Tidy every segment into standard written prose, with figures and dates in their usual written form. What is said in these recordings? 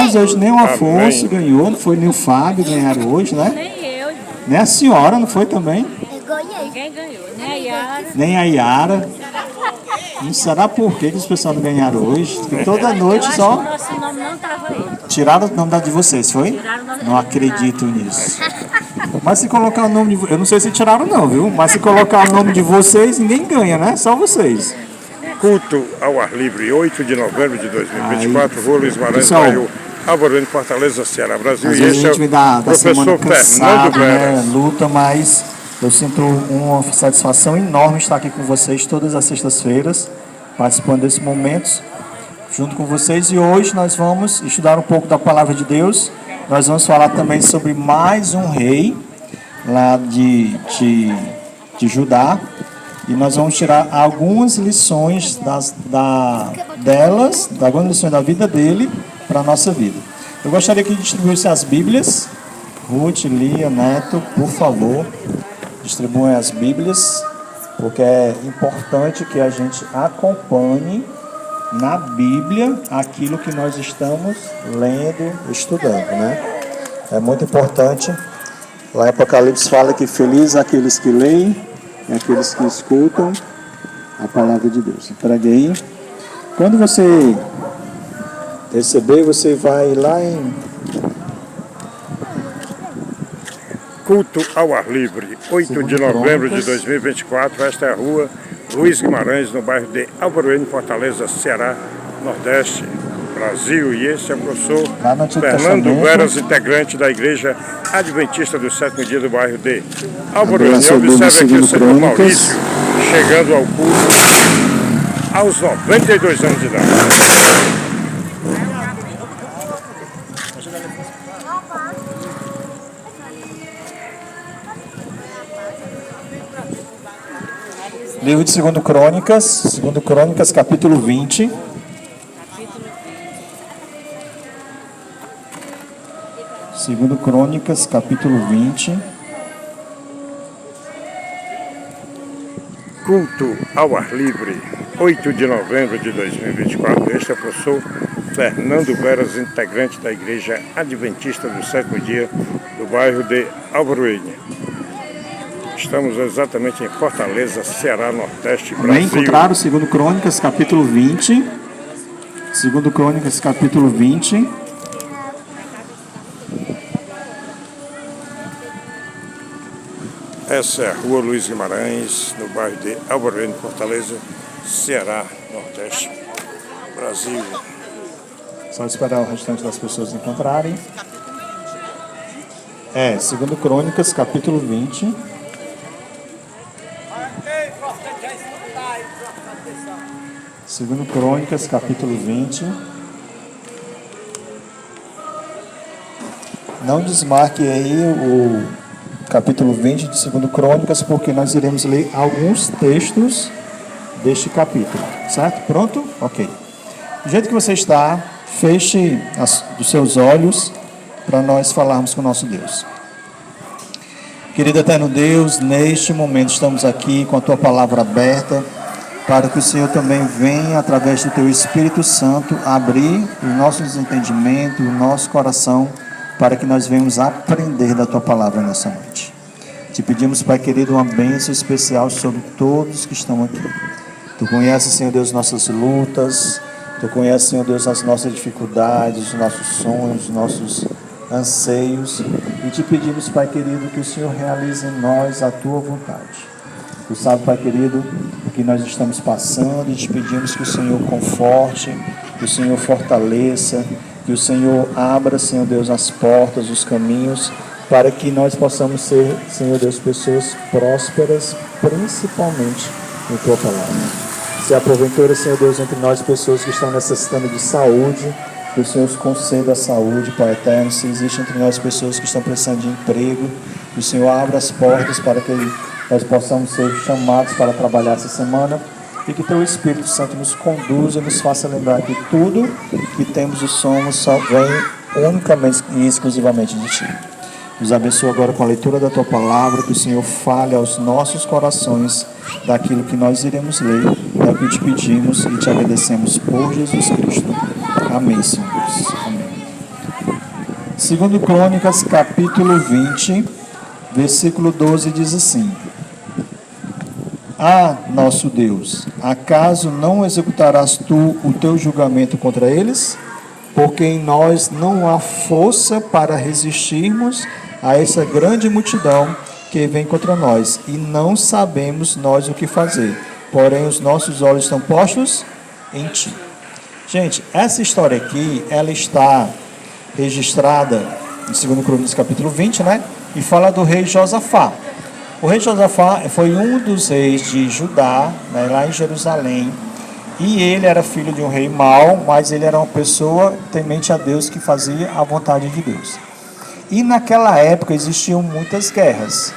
Mas hoje nem o Afonso ganhou, não foi nem o Fábio ganharam hoje, né? Nem eu. Nem a senhora, não foi também? Ninguém ganhou. Nem a Yara. Nem a Yara. Não será por que os pessoal não ganharam hoje? Porque toda noite Eu só... acho que o nosso nome não estava aí. Tiraram o nome de vocês, foi? Tiraram o nome Não acredito nisso. Mas se colocar o nome de... Eu não sei se tiraram não, viu? Mas se colocar o nome de vocês, ninguém ganha, né? Só vocês. Culto ao ar livre, 8 de novembro de 2024, Rua Luiz Maranhão, Pessoal, bairro Álvaro Bueno, Fortaleza, Ceará, Brasil. Às E vezes esse a é gente vem o da semana professor cansado, Fernando né? Veras. Luta, mas eu sinto uma satisfação enorme estar aqui com vocês todas as sextas-feiras, participando desses momentos, junto com vocês. E hoje nós vamos estudar um pouco da Palavra de Deus. Nós vamos falar também sobre mais um rei lá de Judá. E nós vamos tirar algumas lições algumas lições da vida dele para a nossa vida. Eu gostaria que distribuísse as Bíblias. Ruth, Lia, Neto, por favor, distribuam as Bíblias, porque é importante que a gente acompanhe na Bíblia aquilo que nós estamos lendo, estudando, né? É muito importante. Lá em Apocalipse fala que feliz aqueles que leem e aqueles que escutam a palavra de Deus. Entregue aí. Quando você receber, você vai lá em Culto ao ar livre, 8 de novembro de 2024. Esta é a Rua Luiz Guimarães, no bairro de Álvaro Bueno, Fortaleza, Ceará, Nordeste, Brasil. E esse é o professor Fernando Veras, integrante da Igreja Adventista do Sétimo Dia do bairro de Álvaro Bueno. E observe aqui o senhor Maurício chegando ao culto aos 92 anos de idade. Livro de 2 Crônicas, capítulo 20. Segundo Crônicas, capítulo 20. Culto ao ar livre, 8 de novembro de 2024. Este é o professor Fernando Veras, integrante da Igreja Adventista do Sétimo Dia do bairro de Álvaro Bueno. Estamos exatamente em Fortaleza, Ceará, Nordeste, Brasil. Bem, encontraram 2 Crônicas, capítulo 20. 2 Crônicas, capítulo 20. Essa é a Rua Luiz Guimarães, no bairro de Álvaro Bueno, Fortaleza, Ceará, Nordeste, Brasil. Só esperar o restante das pessoas encontrarem. 2 Crônicas, capítulo 20. Segundo Crônicas, capítulo 20. Não desmarque aí o capítulo 20 de 2 Crônicas, porque nós iremos ler alguns textos deste capítulo, certo? Pronto? Ok. Do jeito que você está, feche os seus olhos para nós falarmos com o nosso Deus. Querido eterno Deus, neste momento estamos aqui com a Tua palavra aberta, para que o Senhor também venha, através do Teu Espírito Santo, abrir os nossos entendimentos, o nosso coração, para que nós venhamos aprender da Tua palavra nessa noite. Te pedimos, Pai querido, uma bênção especial sobre todos que estão aqui. Tu conheces, Senhor Deus, nossas lutas, Tu conheces, Senhor Deus, as nossas dificuldades, os nossos sonhos, os nossos anseios, e te pedimos, Pai querido, que o Senhor realize em nós a Tua vontade. Tu sabe, Pai querido, o que nós estamos passando, e te pedimos que o Senhor conforte, que o Senhor fortaleça, que o Senhor abra, Senhor Deus, as portas, os caminhos, para que nós possamos ser, Senhor Deus, pessoas prósperas, principalmente em Tua palavra. Se há porventura, Senhor Deus, entre nós pessoas que estão necessitando de saúde, que o Senhor conceda a saúde, Pai eterno. Se existe entre nós pessoas que estão precisando de emprego, que o Senhor abra as portas para que nós possamos ser chamados para trabalhar essa semana, e que Teu Espírito Santo nos conduza e nos faça lembrar que tudo que temos e somos só vem unicamente e exclusivamente de Ti. Nos abençoa agora com a leitura da Tua palavra, que o Senhor fale aos nossos corações daquilo que nós iremos ler. É o que te pedimos e te agradecemos por Jesus Cristo. Amém, Senhor Deus. Amém. Segundo Crônicas, capítulo 20, versículo 12, diz assim: Ah, nosso Deus, acaso não executarás tu o teu julgamento contra eles? Porque em nós não há força para resistirmos a essa grande multidão que vem contra nós, e não sabemos nós o que fazer. Porém, os nossos olhos estão postos em ti. Gente, essa história aqui, ela está registrada em 2 Crônicas capítulo 20, né? E fala do rei Josafá. O rei Josafá foi um dos reis de Judá, né, lá em Jerusalém. E ele era filho de um rei mau, mas ele era uma pessoa temente a Deus que fazia a vontade de Deus. E naquela época existiam muitas guerras.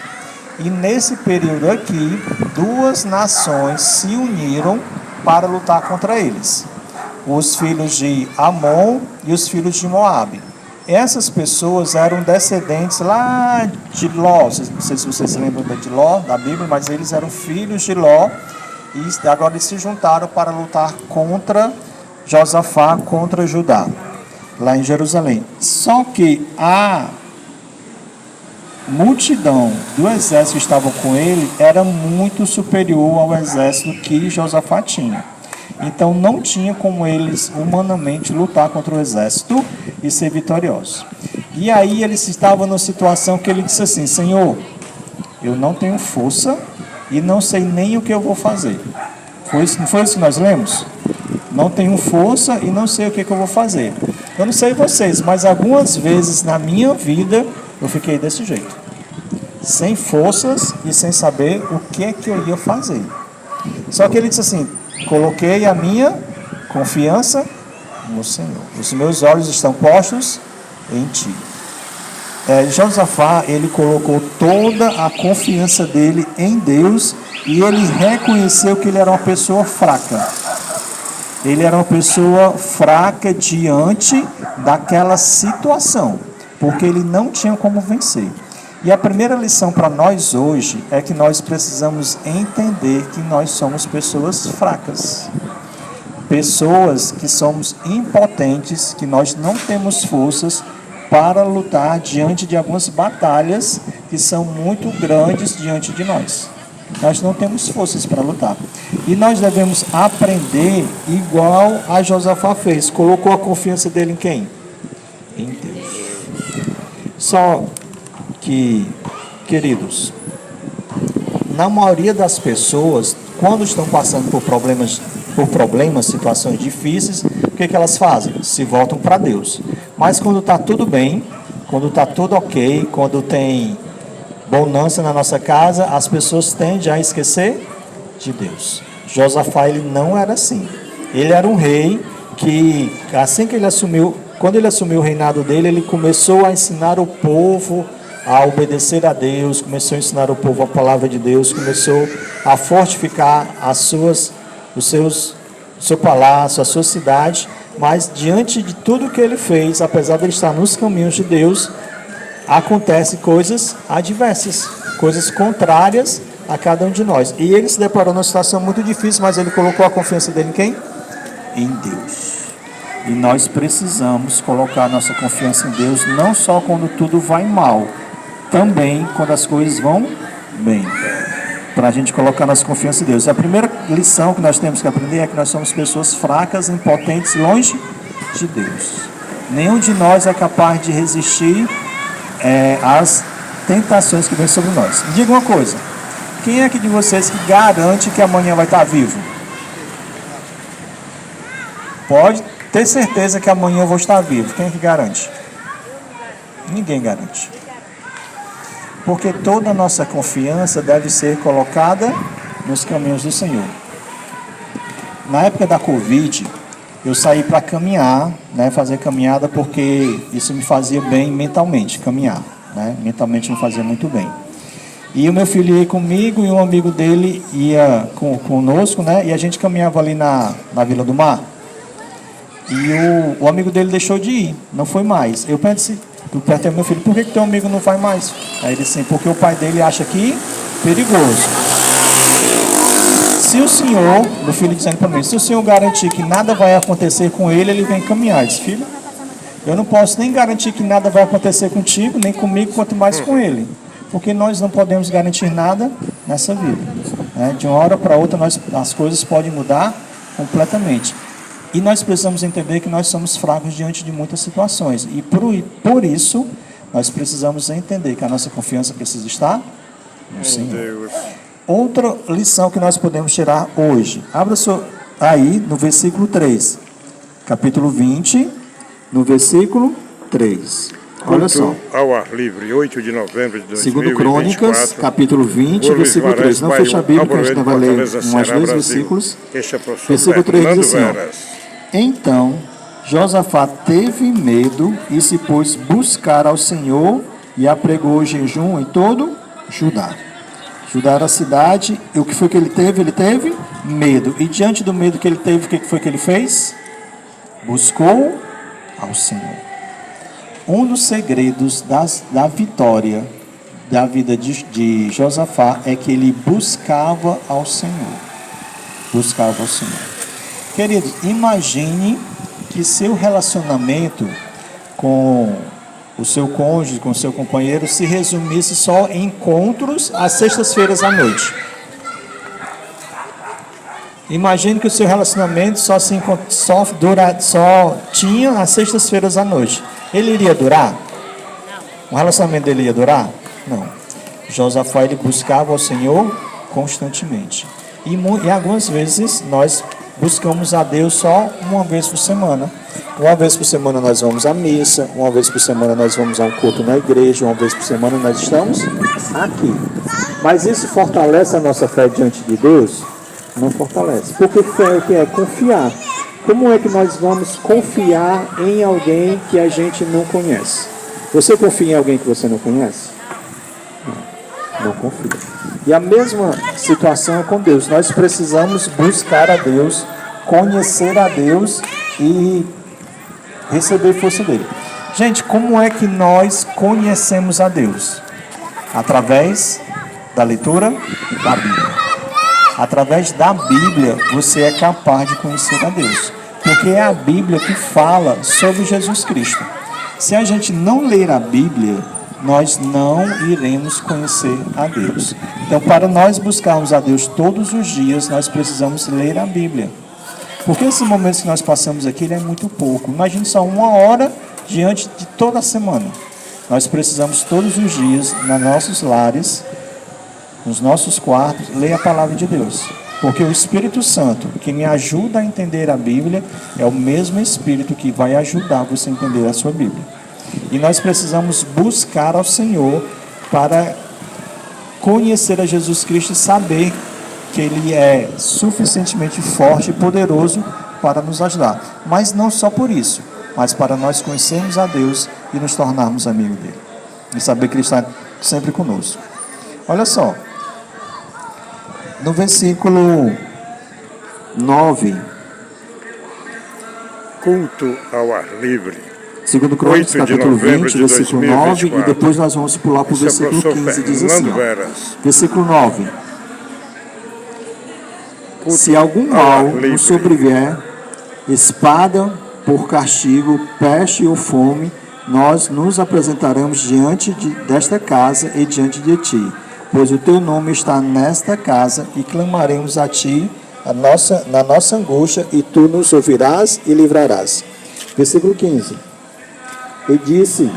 E nesse período aqui, duas nações se uniram para lutar contra eles. Os filhos de Amon e os filhos de Moabe. Essas pessoas eram descendentes lá de Ló. Não sei se vocês se lembram de Ló, da Bíblia, mas eles eram filhos de Ló. E agora eles se juntaram para lutar contra Josafá, contra Judá, lá em Jerusalém. Só que a multidão do exército que estava com ele era muito superior ao exército que Josafá tinha. Então não tinha como eles humanamente lutar contra o exército e ser vitoriosos. E aí eles estavam numa situação que ele disse assim: Senhor, eu não tenho força e não sei nem o que eu vou fazer. Não foi isso que nós lemos? Não tenho força e não sei o que eu vou fazer. Eu não sei vocês, mas algumas vezes na minha vida eu fiquei desse jeito. Sem forças e sem saber o que é que eu ia fazer. Só que ele disse assim: coloquei a minha confiança no Senhor. Os meus olhos estão postos em ti. Josafá, ele colocou toda a confiança dele em Deus e ele reconheceu que ele era uma pessoa fraca. Ele era uma pessoa fraca diante daquela situação, porque ele não tinha como vencer. E a primeira lição para nós hoje é que nós precisamos entender que nós somos pessoas fracas. Pessoas que somos impotentes, que nós não temos forças para lutar diante de algumas batalhas que são muito grandes diante de nós. Nós não temos forças para lutar. E nós devemos aprender igual a Josafá fez. Colocou a confiança dele em quem? Em Deus. Só que, queridos, na maioria das pessoas, quando estão passando por problemas, situações difíceis, o que elas fazem? Se voltam para Deus. Mas quando está tudo bem, quando está tudo ok, quando tem bonança na nossa casa, as pessoas tendem a esquecer de Deus. Josafá, ele não era assim. Ele era um rei que, assim que ele assumiu, quando ele assumiu o reinado dele, ele começou a ensinar o povo a obedecer a Deus, começou a ensinar o povo a palavra de Deus, começou a fortificar o seu palácio, a sua cidade. Mas diante de tudo que ele fez, apesar de ele estar nos caminhos de Deus, acontecem coisas adversas, coisas contrárias a cada um de nós. E ele se deparou numa situação muito difícil, mas ele colocou a confiança dele em quem? Em Deus. E nós precisamos colocar nossa confiança em Deus, não só quando tudo vai mal, também quando as coisas vão bem, para a gente colocar nossa confiança em Deus. A primeira lição que nós temos que aprender é que nós somos pessoas fracas, impotentes, longe de Deus. Nenhum de nós é capaz de resistir às tentações que vêm sobre nós. Me diga uma coisa: quem é aqui de vocês que garante que amanhã vai estar vivo? Pode ter certeza que amanhã eu vou estar vivo. Quem é que garante? Ninguém garante. Porque toda a nossa confiança deve ser colocada nos caminhos do Senhor. Na época da Covid, eu saí para caminhar, né, fazer caminhada, porque isso me fazia bem mentalmente, caminhar. Né, mentalmente me fazia muito bem. E o meu filho ia comigo e um amigo dele ia conosco, né, e a gente caminhava ali na Vila do Mar. E o amigo dele deixou de ir, não foi mais. Eu perguntei ao meu filho: por que teu amigo não vai mais? Aí ele disse: porque o pai dele acha que perigoso. Se o senhor, meu filho dizendo para mim, se o senhor garantir que nada vai acontecer com ele, ele vem caminhar. Eu disse: filho, Eu não posso nem garantir que nada vai acontecer contigo, nem comigo, quanto mais com ele. Porque nós não podemos garantir nada nessa vida. Né? De uma hora para outra, as coisas podem mudar completamente. E nós precisamos entender que nós somos fracos diante de muitas situações. E por isso, nós precisamos entender que a nossa confiança precisa estar no Senhor. Outra lição que nós podemos tirar hoje. Abra aí no versículo 3. Capítulo 20, no versículo 3. Olha só. Ao ar livre, 8 de novembro de 2024. Segundo Crônicas, capítulo 20, versículo 3. Não fecha a Bíblia, que a gente vai ler mais dois versículos. Versículo 3 diz assim, ó. Então, Josafá teve medo e se pôs buscar ao Senhor e apregou o jejum em todo Judá. Judá era a cidade, e o que foi que ele teve? Ele teve medo. E diante do medo que ele teve, o que foi que ele fez? Buscou ao Senhor. Um dos segredos da vitória da vida de Josafá é que ele buscava ao Senhor. Buscava ao Senhor. Queridos, imagine que seu relacionamento com o seu cônjuge, com o seu companheiro, se resumisse só em encontros às sextas-feiras à noite. Imagine que o seu relacionamento só tinha às sextas-feiras à noite. Ele iria durar? Não. O relacionamento dele ia durar? Não. Josafá, ele buscava ao Senhor constantemente. E algumas vezes nós buscamos a Deus só uma vez por semana. Uma vez por semana nós vamos à missa, uma vez por semana nós vamos a um culto na igreja, uma vez por semana nós estamos aqui. Mas isso fortalece a nossa fé diante de Deus? Não fortalece. Porque fé é o que é? Confiar. Como é que nós vamos confiar em alguém que a gente não conhece? Você confia em alguém que você não conhece? Não confia. E a mesma situação é com Deus. Nós precisamos buscar a Deus, conhecer a Deus e receber força dele. Gente, como é que nós conhecemos a Deus? Através da leitura da Bíblia. Através da Bíblia, você é capaz de conhecer a Deus. Porque é a Bíblia que fala sobre Jesus Cristo. Se a gente não ler a Bíblia, nós não iremos conhecer a Deus. Então, para nós buscarmos a Deus todos os dias, nós precisamos ler a Bíblia. Porque esses momentos que nós passamos aqui, ele é muito pouco. Imagine só 1 hora diante de toda a semana. Nós precisamos todos os dias, nos nossos lares, nos nossos quartos, ler a palavra de Deus. Porque o Espírito Santo, que me ajuda a entender a Bíblia, é o mesmo Espírito que vai ajudar você a entender a sua Bíblia. E nós precisamos buscar ao Senhor para conhecer a Jesus Cristo e saber que Ele é suficientemente forte e poderoso para nos ajudar. Mas não só por isso, mas para nós conhecermos a Deus e nos tornarmos amigos dEle. E saber que Ele está sempre conosco. Olha só. No versículo 9. Culto ao ar livre. Segundo Crônicas, capítulo 20, versículo 9, e depois nós vamos pular para o versículo 15, diz assim, ó, versículo 9. Se algum mal nos sobrevier, espada por castigo, peste ou fome, nós nos apresentaremos diante desta casa e diante de ti, pois o teu nome está nesta casa, e clamaremos a ti na nossa angústia, e tu nos ouvirás e livrarás. Versículo 15. E disse: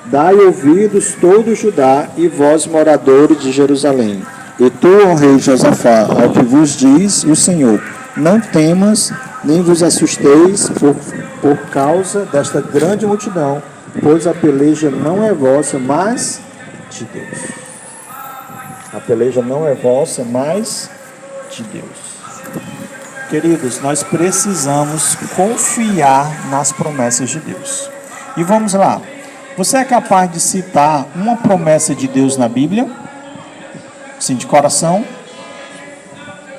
dai ouvidos todo Judá e vós moradores de Jerusalém, e tu, ó rei Josafá, ao que vos diz o Senhor, não temas nem vos assusteis por causa desta grande multidão, pois a peleja não é vossa, mas de Deus. A peleja não é vossa, mas de Deus. Queridos, nós precisamos confiar nas promessas de Deus. E vamos lá. Você é capaz de citar uma promessa de Deus na Bíblia? Sim, de coração?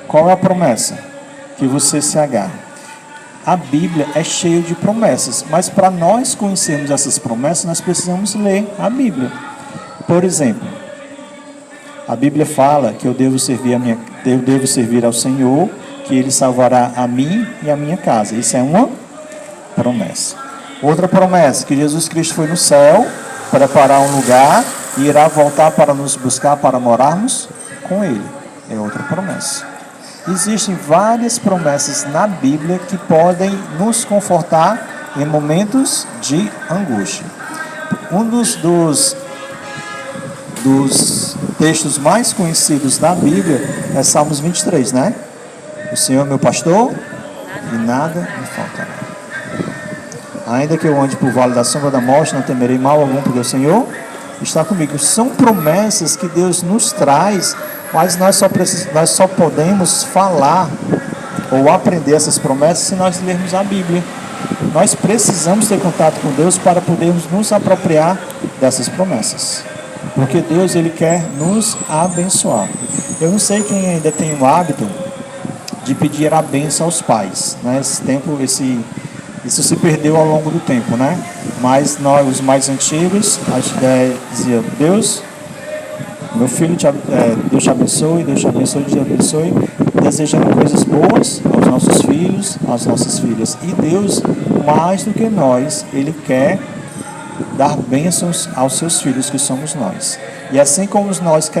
Qual é a promessa que você se agarra? A Bíblia é cheia de promessas, mas para nós conhecermos essas promessas, nós precisamos ler a Bíblia. Por exemplo, a Bíblia fala que eu devo servir ao Senhor, que Ele salvará a mim e a minha casa. Isso é uma promessa. Outra promessa, que Jesus Cristo foi no céu preparar um lugar e irá voltar para nos buscar para morarmos com Ele. É outra promessa. Existem várias promessas na Bíblia que podem nos confortar em momentos de angústia. Um dos textos mais conhecidos da Bíblia é Salmos 23, né? O Senhor é meu pastor e nada me faltará. Ainda que eu ande por vale da sombra da morte, não temerei mal algum, porque o Senhor está comigo. São promessas que Deus nos traz, mas nós só podemos falar ou aprender essas promessas se nós lermos a Bíblia. Nós precisamos ter contato com Deus para podermos nos apropriar dessas promessas. Porque Deus, Ele quer nos abençoar. Eu não sei quem ainda tem o hábito de pedir a bênção aos pais, né? Isso se perdeu ao longo do tempo, né? Mas nós, os mais antigos, dizia: Deus, meu filho, Deus te abençoe, Deus te abençoe, Deus te abençoe, desejando coisas boas aos nossos filhos, às nossas filhas. E Deus, mais do que nós, Ele quer dar bênçãos aos seus filhos, que somos nós. E assim como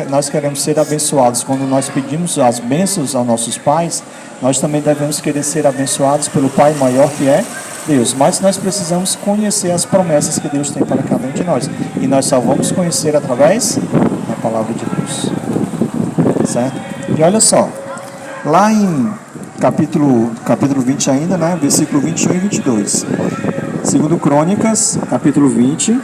nós queremos ser abençoados quando nós pedimos as bênçãos aos nossos pais, nós também devemos querer ser abençoados pelo Pai maior, que é Deus. Mas nós precisamos conhecer as promessas que Deus tem para cada um de nós. E nós só vamos conhecer através da palavra de Deus. Certo? E olha só, lá em capítulo 20 ainda, né? Versículo 21 e 22. Segundo Crônicas, capítulo 20,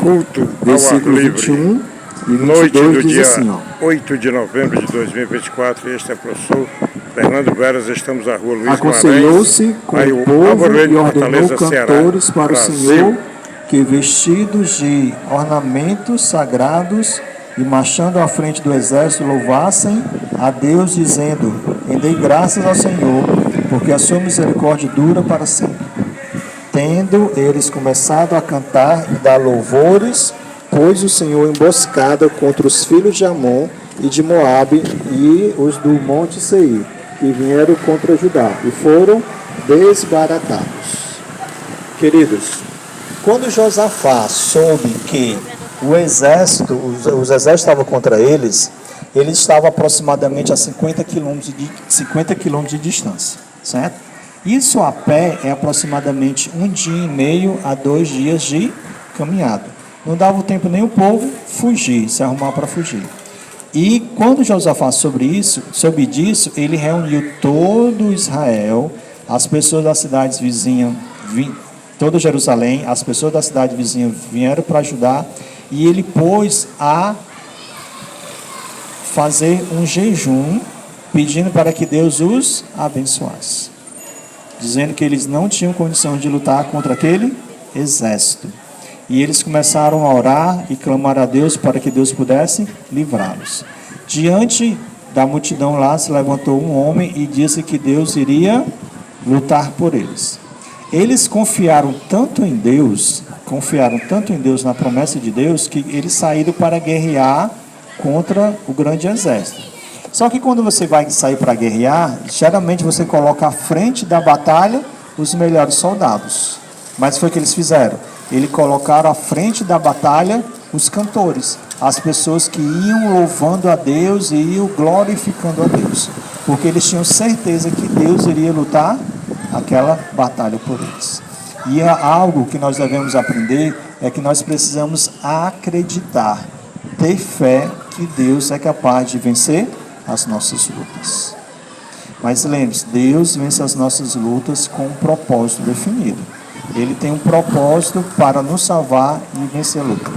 culto versículo ao ar livre. 21 e 22 Noite do diz dia assim, ó. 8 de novembro de 2024, este é o professor Fernando Veras, estamos na rua Luiz Guimarães. Aconselhou-se com o povo e ordenou cantores para Brasil. o Senhor, que vestidos de ornamentos sagrados e marchando à frente do exército louvassem a Deus, dizendo: rendei graças ao Senhor, porque a sua misericórdia dura para sempre. Tendo eles começado a cantar e dar louvores, pôs o Senhor emboscada contra os filhos de Amon e de Moabe e os do monte Seir, que vieram contra Judá, e foram desbaratados. Queridos, quando Josafá soube que os exércitos estavam contra eles, ele estava aproximadamente a 50 quilômetros de distância, certo? Isso a pé é aproximadamente 1 dia e meio a 2 dias de caminhada. Não dava tempo nem o povo fugir, se arrumar para fugir. E quando Josafá soube disso, ele reuniu todo Israel, as pessoas das cidades vizinhas, toda Jerusalém, as pessoas da cidade vizinha vieram para ajudar, e ele pôs a fazer um jejum, pedindo para que Deus os abençoasse, dizendo que eles não tinham condição de lutar contra aquele exército. E eles começaram a orar e clamar a Deus para que Deus pudesse livrá-los. Diante da multidão lá se levantou um homem e disse que Deus iria lutar por eles. Eles confiaram tanto em Deus, na promessa de Deus, que eles saíram para guerrear contra o grande exército. Só que quando você vai sair para guerrear, geralmente você coloca à frente da batalha os melhores soldados. Mas foi o que eles fizeram. Eles colocaram à frente da batalha os cantores, as pessoas que iam louvando a Deus e iam glorificando a Deus, porque eles tinham certeza que Deus iria lutar aquela batalha por eles. E é algo que nós devemos aprender, é que nós precisamos acreditar, ter fé que Deus é capaz de vencer as nossas lutas. Mas lembre-se, Deus vence as nossas lutas com um propósito definido. Ele tem um propósito para nos salvar e vencer a luta.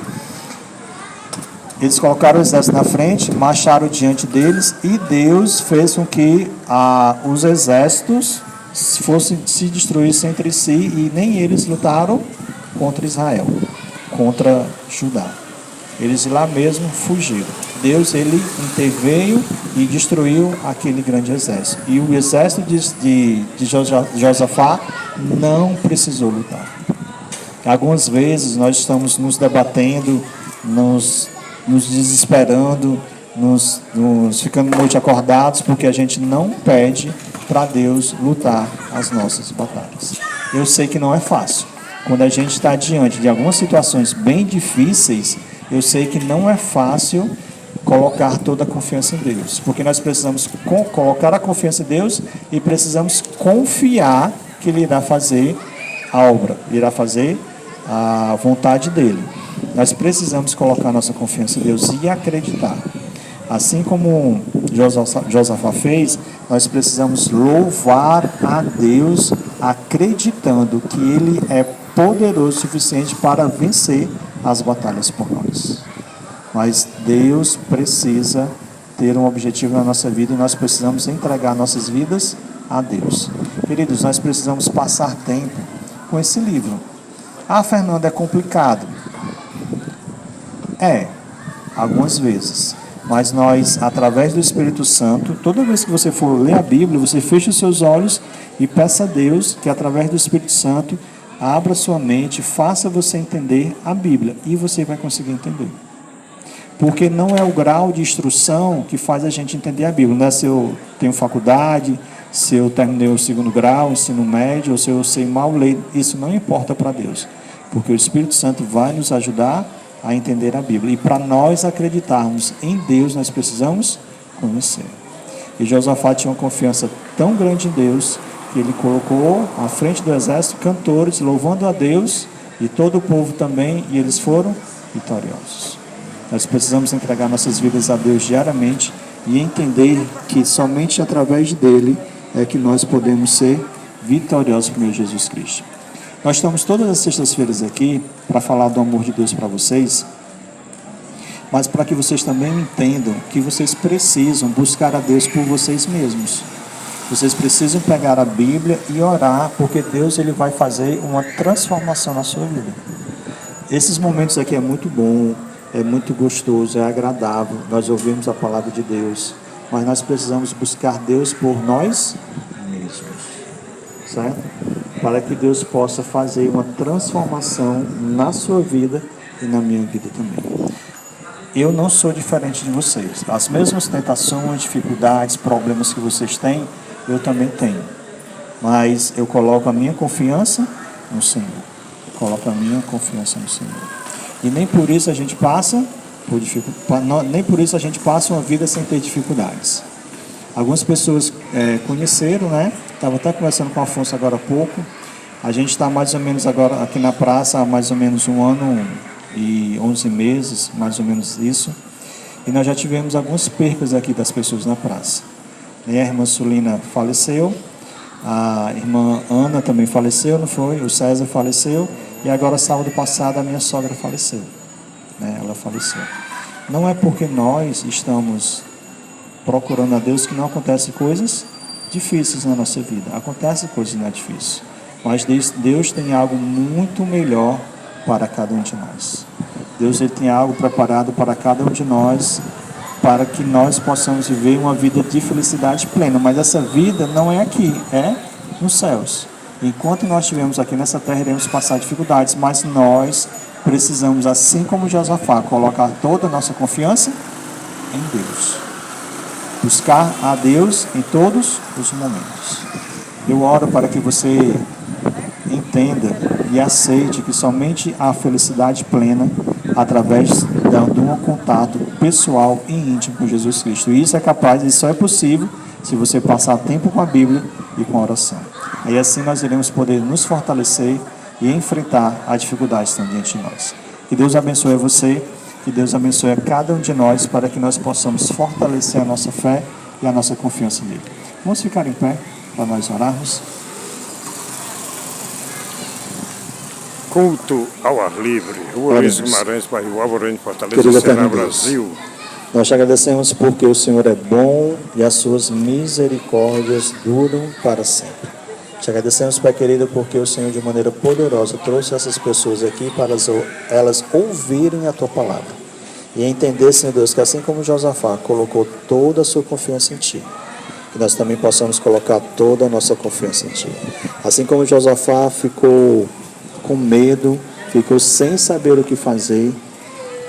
Eles colocaram o exército na frente, marcharam diante deles, e Deus fez com que os exércitos se destruíssem entre si, e nem eles lutaram contra Israel, contra Judá. Eles de lá mesmo fugiram. Deus, ele interveio e destruiu aquele grande exército. E o exército de Josafá não precisou lutar. Algumas vezes nós estamos nos debatendo, nos desesperando, nos ficando noite acordados, porque a gente não pede para Deus lutar as nossas batalhas. Eu sei que não é fácil. Quando a gente está diante de algumas situações bem difíceis, eu sei que não é fácil colocar toda a confiança em Deus, porque nós precisamos colocar a confiança em Deus e precisamos confiar que Ele irá fazer a obra, irá fazer a vontade dEle. Nós precisamos colocar nossa confiança em Deus e acreditar. Assim como Josafá fez, nós precisamos louvar a Deus acreditando que Ele é poderoso o suficiente para vencer as batalhas por nós. Mas Deus precisa ter um objetivo na nossa vida e nós precisamos entregar nossas vidas a Deus. Queridos, nós precisamos passar tempo com esse livro. Ah, Fernando, é complicado. Algumas vezes. Mas nós, através do Espírito Santo, toda vez que você for ler a Bíblia, você fecha os seus olhos e peça a Deus que, através do Espírito Santo, abra sua mente, faça você entender a Bíblia. E você vai conseguir entender. Porque não é o grau de instrução que faz a gente entender a Bíblia. Não é se eu tenho faculdade, se eu terminei o 2º grau, ensino médio, ou se eu sei mal ler. Isso não importa para Deus. Porque o Espírito Santo vai nos ajudar a entender a Bíblia. E para nós acreditarmos em Deus, nós precisamos conhecer. E Josafá tinha uma confiança tão grande em Deus, que ele colocou à frente do exército cantores, louvando a Deus, e todo o povo também, e eles foram vitoriosos. Nós precisamos entregar nossas vidas a Deus diariamente e entender que somente através dele é que nós podemos ser vitoriosos por meio de Jesus Cristo. Nós estamos todas as sextas-feiras aqui para falar do amor de Deus para vocês, mas para que vocês também entendam que vocês precisam buscar a Deus por vocês mesmos. Vocês precisam pegar a Bíblia e orar, porque Deus ele vai fazer uma transformação na sua vida. Esses momentos aqui é muito bom, é muito gostoso, é agradável, nós ouvimos a palavra de Deus, mas nós precisamos buscar Deus por nós mesmos, certo? Para que Deus possa fazer uma transformação na sua vida e na minha vida também. Eu não sou diferente de vocês. As mesmas tentações, dificuldades, problemas que vocês têm, eu também tenho. Mas eu coloco a minha confiança no Senhor. Coloco a minha confiança no Senhor. E nem por isso a gente passa nem por isso a gente passa uma vida sem ter dificuldades. Algumas pessoas conheceram, né? Estava até conversando com o Afonso agora há pouco. A gente está mais ou menos agora aqui na praça há mais ou menos 1 ano e 11 meses, mais ou menos isso. E nós já tivemos algumas percas aqui das pessoas na praça. A irmã Sulina faleceu, a irmã Ana também faleceu, não foi? O César faleceu. E agora, sábado passado, a minha sogra faleceu. Ela faleceu. Não é porque nós estamos procurando a Deus que não acontecem coisas difíceis na nossa vida. Acontecem coisas não é difíceis. Mas Deus tem algo muito melhor para cada um de nós. Deus ele tem algo preparado para cada um de nós, para que nós possamos viver uma vida de felicidade plena. Mas essa vida não é aqui, é nos céus. Enquanto nós estivermos aqui nessa terra, iremos passar dificuldades, mas nós precisamos, assim como Josafá, colocar toda a nossa confiança em Deus. Buscar a Deus em todos os momentos. Eu oro para que você entenda e aceite que somente há felicidade plena através de um contato pessoal e íntimo com Jesus Cristo. E isso é capaz, isso só é possível se você passar tempo com a Bíblia e com a oração. Aí assim nós iremos poder nos fortalecer e enfrentar as dificuldades que estão diante de nós. Que Deus abençoe você, que Deus abençoe a cada um de nós para que nós possamos fortalecer a nossa fé e a nossa confiança nele. Vamos ficar em pé para nós orarmos. Culto ao ar livre, Rua Luiz Guimarães, bairro Alvorada, Fortaleza, Querida Ceará, Brasil. Nós te agradecemos porque o Senhor é bom e as suas misericórdias duram para sempre. Te agradecemos, Pai querido, porque o Senhor de maneira poderosa trouxe essas pessoas aqui para elas ouvirem a Tua palavra. E entender, Senhor Deus, que assim como Josafá colocou toda a sua confiança em Ti, que nós também possamos colocar toda a nossa confiança em Ti. Assim como Josafá ficou com medo, ficou sem saber o que fazer,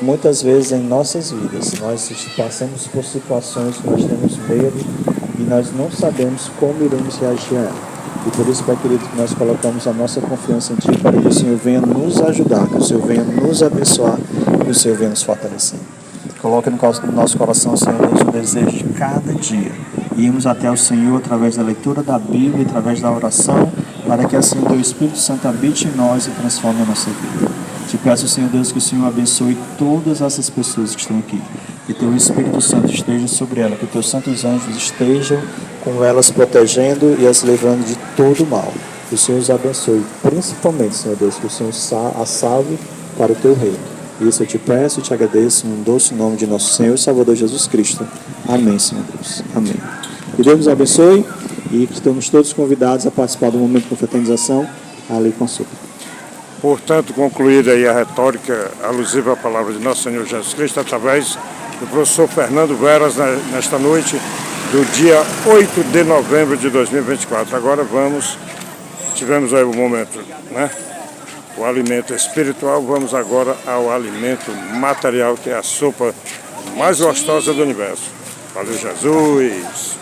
muitas vezes em nossas vidas nós passamos por situações que nós temos medo e nós não sabemos como iremos reagir a ela. E por isso, Pai querido, que nós colocamos a nossa confiança em Ti, para que o Senhor venha nos ajudar, que o Senhor venha nos abençoar, que o Senhor venha nos fortalecer. Coloque no nosso coração, Senhor Deus, o desejo de cada dia irmos até o Senhor através da leitura da Bíblia, através da oração, para que assim o Teu Espírito Santo habite em nós e transforme a nossa vida. Te peço, Senhor Deus, que o Senhor abençoe todas essas pessoas que estão aqui. Que Teu Espírito Santo esteja sobre elas, que Teus santos anjos estejam com elas protegendo e as livrando de todo mal. Que o Senhor os abençoe, principalmente, Senhor Deus, que o Senhor a salve para o Teu reino. Isso eu te peço e te agradeço no doce nome de nosso Senhor e Salvador Jesus Cristo. Amém, Senhor Deus. Amém. Que Deus nos abençoe e que estamos todos convidados a participar do momento de confraternização ali com a súplica. Portanto, concluída aí a retórica alusiva à palavra de nosso Senhor Jesus Cristo, através do professor Fernando Veras, nesta noite do dia 8 de novembro de 2024. Agora tivemos aí o momento, né? O alimento espiritual, vamos agora ao alimento material, que é a sopa mais gostosa do universo. Valeu, Jesus!